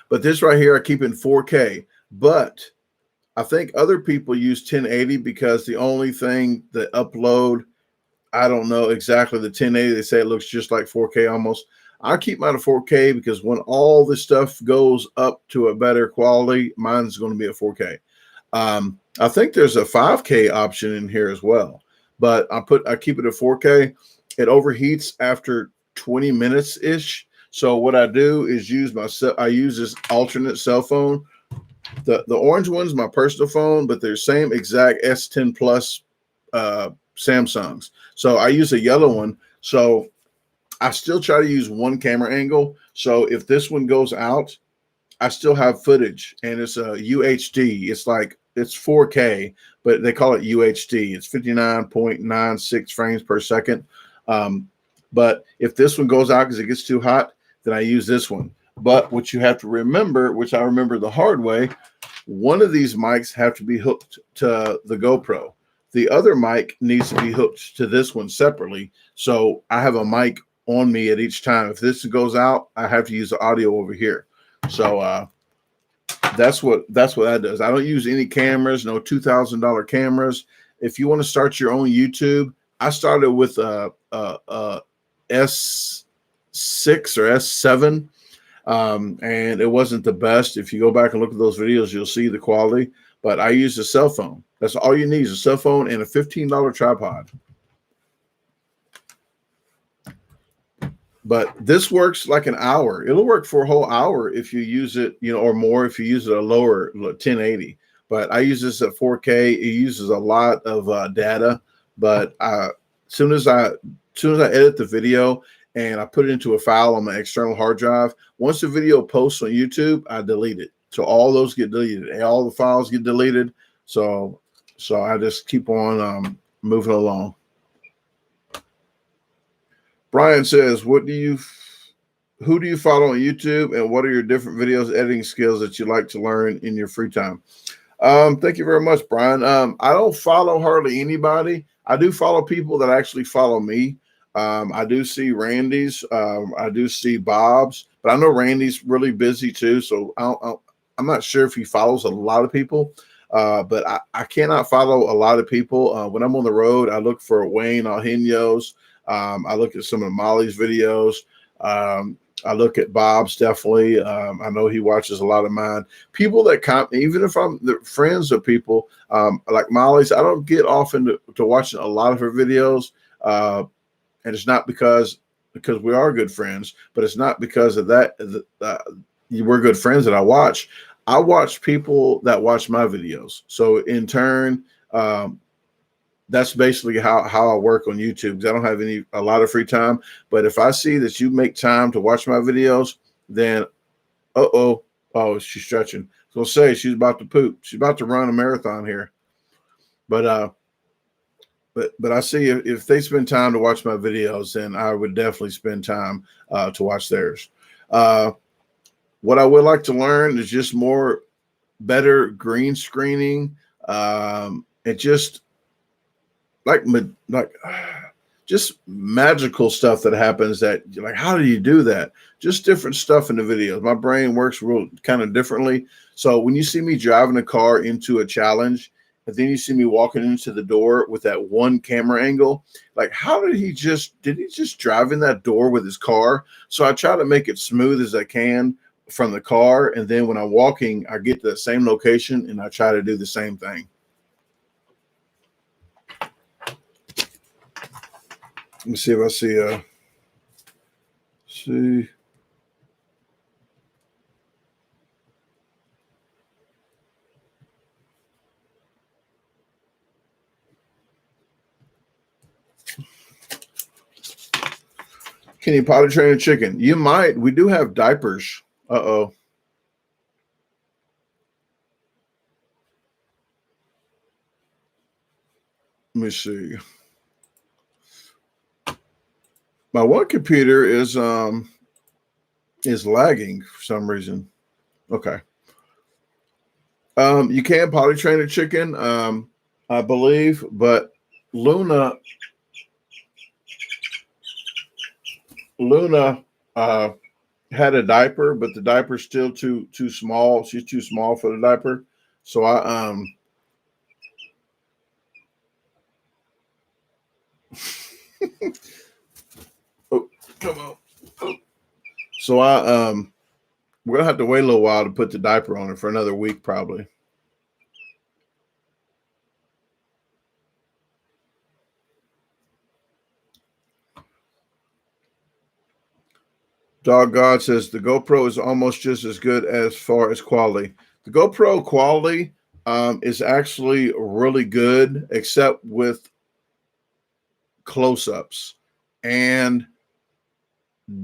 But this right here, I keep in 4K. But I think other people use 1080 because the only thing that upload, I don't know exactly the 1080. They say it looks just like 4K almost. I keep mine at 4K because when all this stuff goes up to a better quality, mine's going to be at 4K. I think there's a 5K option in here as well, but I keep it at 4K. It overheats after 20 minutes ish. So what I do is I use this alternate cell phone. The orange one's my personal phone, but they're same exact S10 Plus Samsungs. So I use a yellow one. So I still try to use one camera angle. So if this one goes out, I still have footage, and it's a UHD. It's like it's 4K, but they call it UHD. It's 59.96 frames per second. But if this one goes out because it gets too hot, then I use this one. But what you have to remember, which I remember the hard way, one of these mics have to be hooked to the GoPro. The other mic needs to be hooked to this one separately. So I have a mic on me at each time. If this goes out, I have to use the audio over here. So that's what that does. I don't use any cameras, no $2,000 cameras. If you want to start your own YouTube, I started with a S6 or S7. And it wasn't the best. If you go back and look at those videos, you'll see the quality. But I use a cell phone. That's all you need is a cell phone and a $15 tripod. But this works like an hour. It'll work for a whole hour if you use it, or more if you use it a lower 1080. But I use this at 4K. It uses a lot of data. But as soon as I edit the video and I put it into a file on my external hard drive, once the video posts on YouTube, I delete it. So all those get deleted. All the files get deleted. So I just keep on moving along. Brian says, who do you follow on YouTube, and what are your different videos editing skills that you like to learn in your free time? Thank you very much, Brian. I don't follow hardly anybody. I do follow people that actually follow me. I do see Randy's. I do see Bob's, but I know Randy's really busy too. So I'm not sure if he follows a lot of people, but I cannot follow a lot of people. When I'm on the road, I look for Wayne Alhino's. I look at some of Molly's videos. I look at Bob's definitely. I know he watches a lot of mine. People that even if I'm the friends of people like Molly's, I don't get off into watching a lot of her videos. And it's not because we are good friends, but it's not because of that. We're good friends that I watch. I watch people that watch my videos. So in turn, that's basically how I work on YouTube, because I don't have a lot of free time. But if I see that you make time to watch my videos, then oh, she's stretching. So say she's about to poop. She's about to run a marathon here. But I see if they spend time to watch my videos, then I would definitely spend time to watch theirs. What I would like to learn is just better green screening. It just just magical stuff that happens that you're like, how do you do that? Just different stuff in the videos. My brain works real kind of differently. So when you see me driving a car into a challenge, and then you see me walking into the door with that one camera angle, like how did he just drive in that door with his car? So I try to make it smooth as I can from the car. And then when I'm walking, I get to the same location and I try to do the same thing. Let me see if I see. Can you potty train a chicken? You might. We do have diapers. Uh-oh. Let me see. My one computer is lagging for some reason. Okay. You can potty train a chicken, I believe, but Luna had a diaper, but the diaper's still too small. She's too small for the diaper. So I oh, come on. Oh. So we're gonna have to wait a little while to put the diaper on her for another week, probably. Dog God says the GoPro is almost just as good as far as quality. The GoPro quality is actually really good, except with close-ups and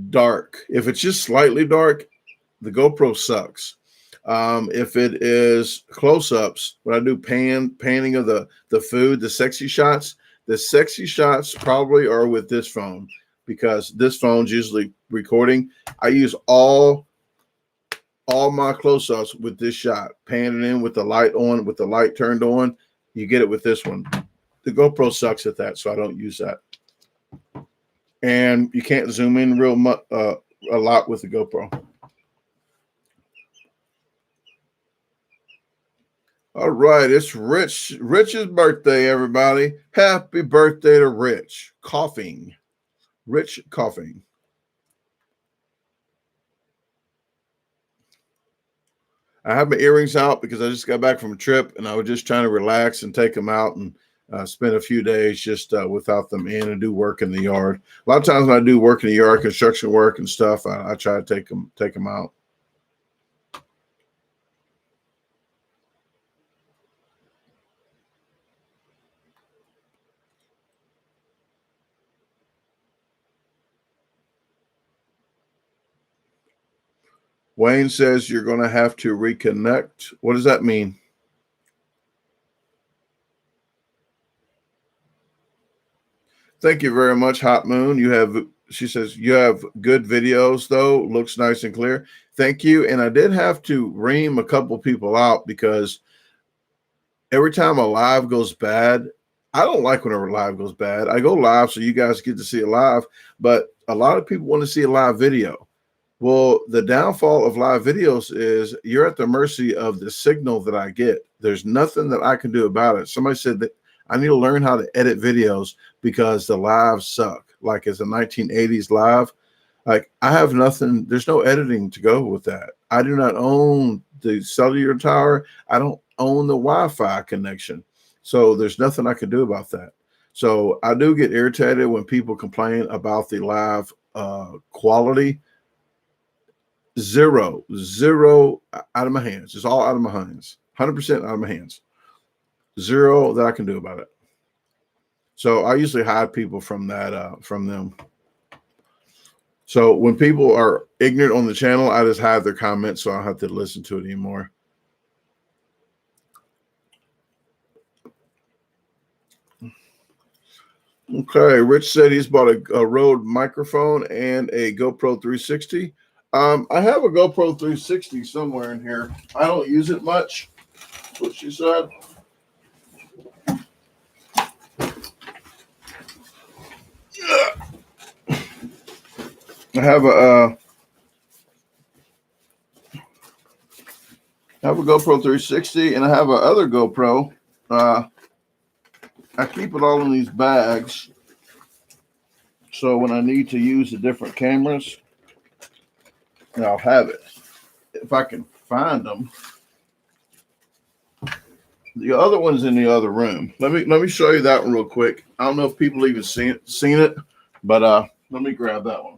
dark. If it's just slightly dark, the GoPro sucks. If it is close-ups, when I do panning of the food, the sexy shots probably are with this phone, because this phone's usually recording. I use all my close-ups with this shot, panning in with the light on, with the light turned on. You get it with this one. The GoPro sucks at that, so I don't use that. And you can't zoom in a lot with the GoPro. All right, it's Rich's birthday, everybody. Happy birthday to Rich. Rich coughing. I have my earrings out because I just got back from a trip, and I was just trying to relax and take them out and spend a few days just without them in and do work in the yard. A lot of times when I do work in the yard, construction work and stuff, I try to take them out. Wayne says you're going to have to reconnect. What does that mean? Thank you very much, Hot Moon. She says you have good videos, though. Looks nice and clear. Thank you. And I did have to ream a couple people out because every time a live goes bad, I don't like whenever live goes bad. I go live so you guys get to see it live, but a lot of people want to see a live video. Well, the downfall of live videos is you're at the mercy of the signal that I get. There's nothing that I can do about it. Somebody said that I need to learn how to edit videos because the lives suck. Like as a 1980s live, like I have nothing. There's no editing to go with that. I do not own the cellular tower. I don't own the Wi-Fi connection. So there's nothing I can do about that. So I do get irritated when people complain about the live quality. Zero out of my hands. It's all out of my hands. 100% out of my hands. Zero that I can do about it. So I usually hide people from that, from them. So when people are ignorant on the channel, I just hide their comments so I don't have to listen to it anymore. Okay, Rich said he's bought a Rode microphone and a GoPro 360. I have a GoPro 360 somewhere in here. I don't use it much. That's what she said. I have a GoPro 360 and I have a other GoPro. I keep it all in these bags. So when I need to use the different cameras, I'll have it if I can find them. The other one's in the other room. Let me show you that one real quick. I don't know if people even seen it, but let me grab that one.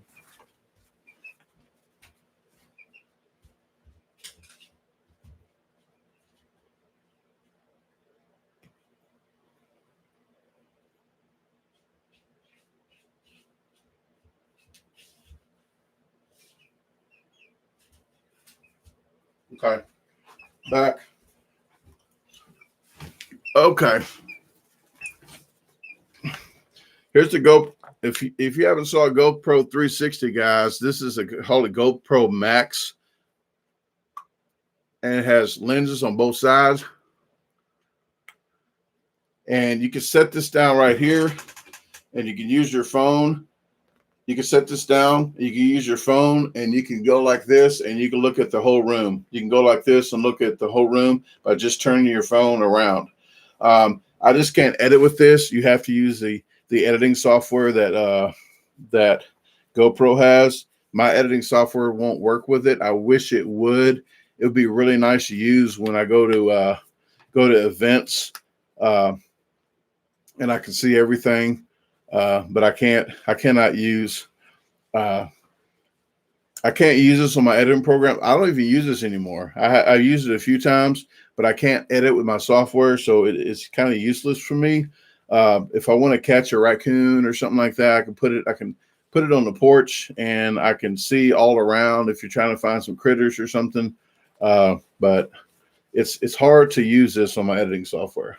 Okay, back. Okay, here's the GoPro. If you haven't saw a GoPro 360, guys, this is called a GoPro Max, and it has lenses on both sides. And you can set this down right here, and you can use your phone. You can set this down, you can use your phone, and you can go like this, and you can look at the whole room. You can go like this and look at the whole room by just turning your phone around. I just can't edit with this. You have to use the editing software that GoPro has. My editing software won't work with it. I wish it would. It would be really nice to use when I go to events, and I can see everything. But I cannot use this on my editing program. I don't even use this anymore. I used it a few times, but I can't edit with my software, so it's kind of useless for me. If I want to catch a raccoon or something like that, I can put it on the porch and I can see all around if you're trying to find some critters or something. But it's hard to use this on my editing software.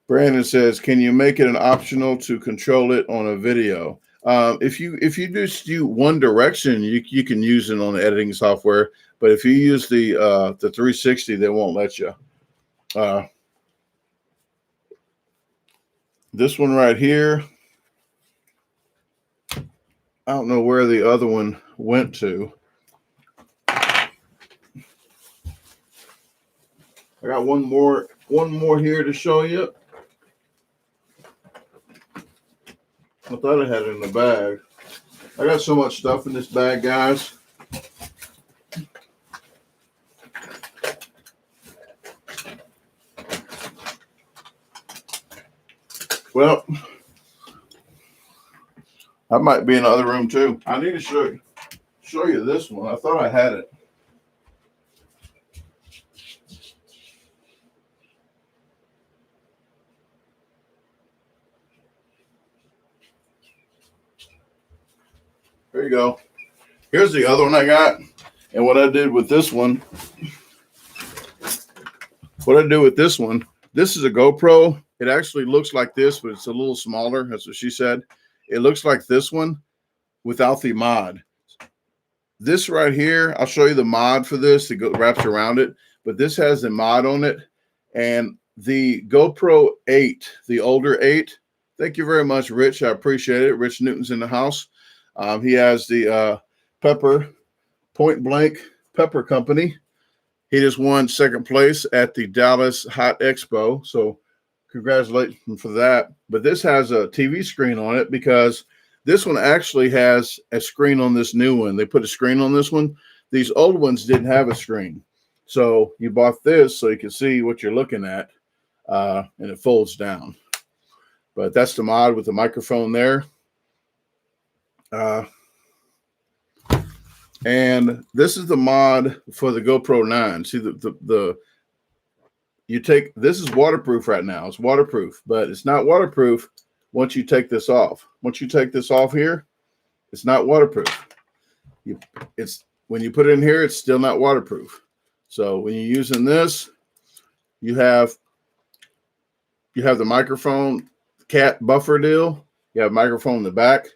Brandon says, can you make it an optional to control it on a video? If you just do one direction, you can use it on the editing software. But if you use the 360, they won't let you. This one right here, I don't know where the other one went to. I got one more here to show you. I thought I had it in the bag. I got so much stuff in this bag, guys. Well, I might be in the other room too. I need to show you this one. I thought I had it. There you go. Here's the other one I got. And what I did with this one, this is a GoPro. It actually looks like this, but it's a little smaller. That's what she said. It looks like this one without the mod. This right here, I'll show you the mod for this. It wraps around it, but this has the mod on it. And the GoPro 8, the older 8, thank you very much, Rich. I appreciate it. Rich Newton's in the house. He has the Point Blank Pepper Company. He just won second place at the Dallas Hot Expo. So congratulations for that. But this has a TV screen on it because this one actually has a screen on this new one. They put a screen on this one. These old ones didn't have a screen. So you bought this so you can see what you're looking at, and it folds down. But that's the mod with the microphone there. And this is the mod for the GoPro 9. See this is waterproof right now. It's waterproof, but it's not waterproof once you take this off. Once you take this off here, it's not waterproof. When you put it in here, it's still not waterproof. So when you're using this, you have the microphone cat buffer deal. You have a microphone in the back.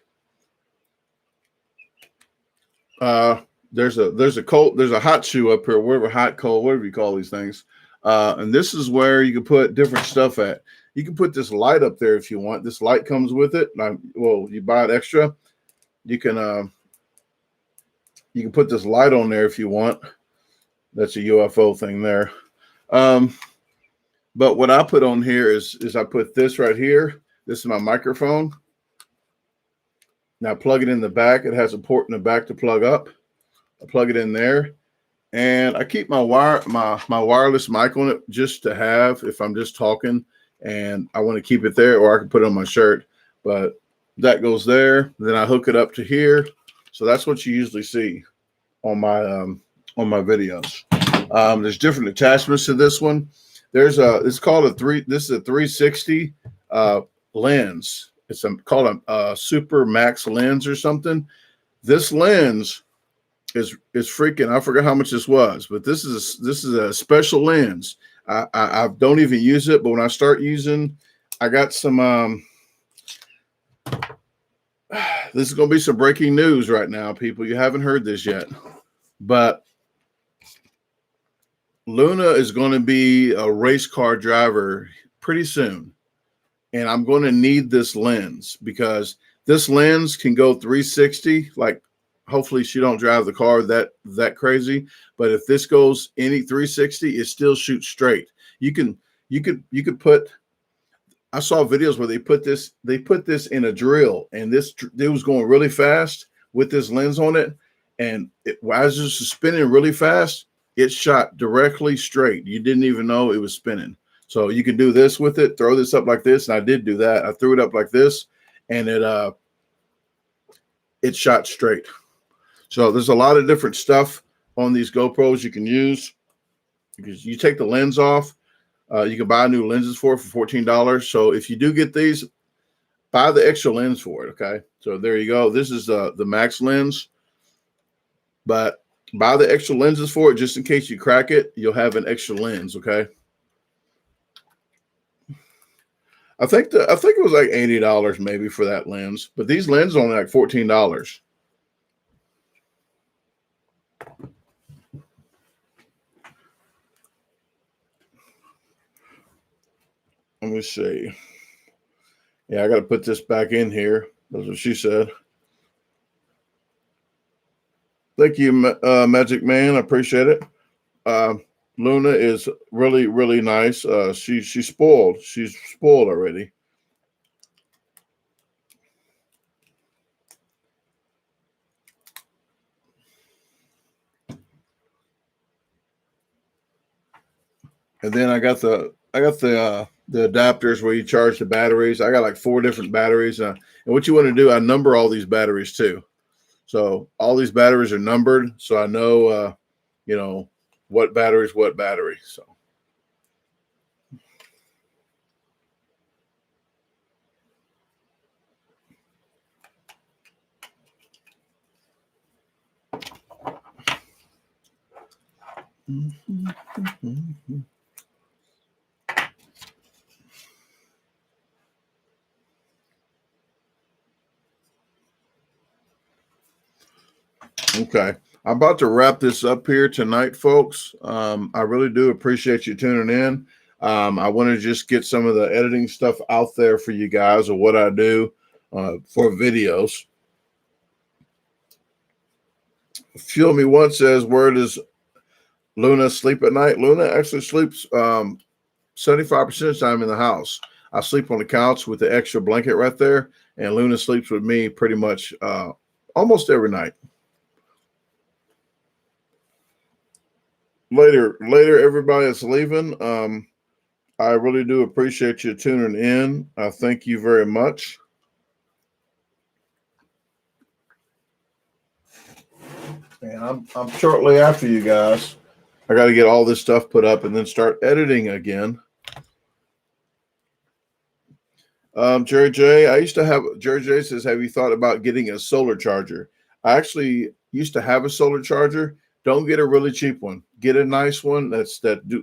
There's a hot shoe up here, whatever you call these things. And this is where you can put different stuff at. You can put this light up there if you want. This light comes with it. You buy it extra. You can put this light on there if you want. That's a UFO thing there. But what I put on here is I put this right here. This is my microphone. Now plug it in the back. It has a port in the back to plug up. I plug it in there, and I keep my wireless mic on it just to have if I'm just talking and I want to keep it there, or I can put it on my shirt. But that goes there. Then I hook it up to here. So that's what you usually see on my videos. There's different attachments to this one. This is a 360 lens. It's called a Super Max lens or something. This lens is freaking. I forgot how much this was, but this is a special lens. I don't even use it, but when I start using, I got some. This is going to be some breaking news right now, people. You haven't heard this yet, but Luna is going to be a race car driver pretty soon. And I'm going to need this lens because this lens can go 360. Like, hopefully she don't drive the car that crazy. But if this goes any 360, it still shoots straight. You could put. I saw videos where they put this in a drill, and it was going really fast with this lens on it. And as it was spinning really fast, it shot directly straight. You didn't even know it was spinning. So you can do this with it, throw this up like this. And I did do that. I threw it up like this, and it shot straight. So there's a lot of different stuff on these GoPros you can use. Because you take the lens off, you can buy new lenses for $14. So if you do get these, buy the extra lens for it. Okay. So there you go. This is the max lens, but buy the extra lenses for it just in case you crack it. You'll have an extra lens. Okay. I think it was like $80 maybe for that lens, but these lenses are only like $14. Let me see. Yeah, I got to put this back in here. That's what she said. Thank you, Magic Man. I appreciate it. Luna is really, really nice. She's spoiled. She's spoiled already. And then I got the adapters where you charge the batteries. I got like 4 different batteries. And what you want to do, I number all these batteries too. So all these batteries are numbered, so I know, you know, what battery is what battery. So. Okay. I'm about to wrap this up here tonight, folks. I really do appreciate you tuning in. I want to just get some of the editing stuff out there for you guys of what I do for videos. Fuel Me Once says, where does Luna sleep at night? Luna actually sleeps 75% of the time in the house. I sleep on the couch with the extra blanket right there, and Luna sleeps with me pretty much almost every night. Later, everybody that's leaving. I really do appreciate you tuning in. Thank you very much. And I'm shortly after you guys. I got to get all this stuff put up and then start editing again. Jerry J says, have you thought about getting a solar charger? I actually used to have a solar charger. Don't get a really cheap one. Get a nice one.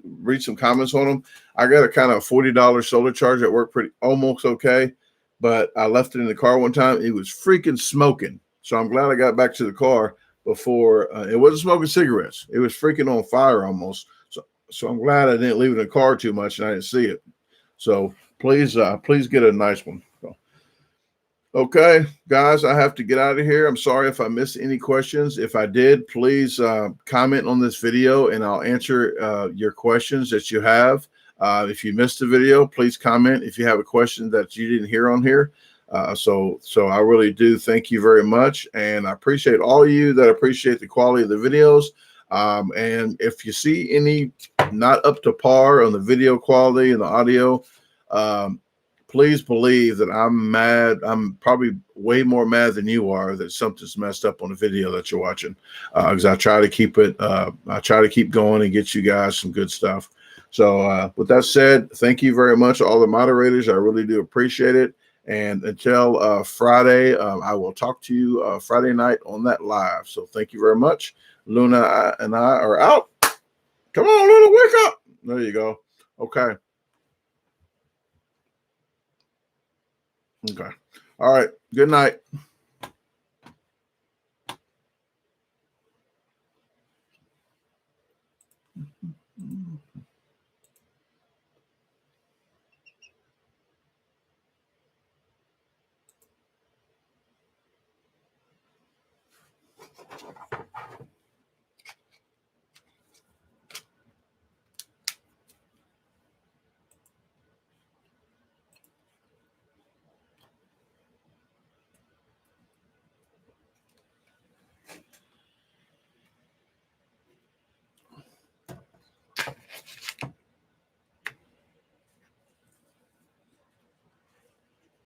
Read some comments on them. I got a kind of $40 solar charger that worked almost okay, but I left it in the car one time. It was freaking smoking. So I'm glad I got back to the car before it wasn't smoking cigarettes. It was freaking on fire almost. So I'm glad I didn't leave it in the car too much and I didn't see it. So please get a nice one. Okay, guys, I have to get out of here. I'm sorry if I missed any questions. If I did, please comment on this video and I'll answer your questions that you have. If you missed the video, please comment if you have a question that you didn't hear on here. So I really do thank you very much. And I appreciate all of you that appreciate the quality of the videos. And if you see any not up to par on the video quality and the audio, please believe that I'm mad. I'm probably way more mad than you are that something's messed up on the video that you're watching. Because I try to keep it, I try to keep going and get you guys some good stuff. So with that said, thank you very much, all the moderators. I really do appreciate it. And until Friday, I will talk to you Friday night on that live. So thank you very much. Luna and I are out. Come on, Luna, wake up. There you go. Okay. Okay. All right. Good night.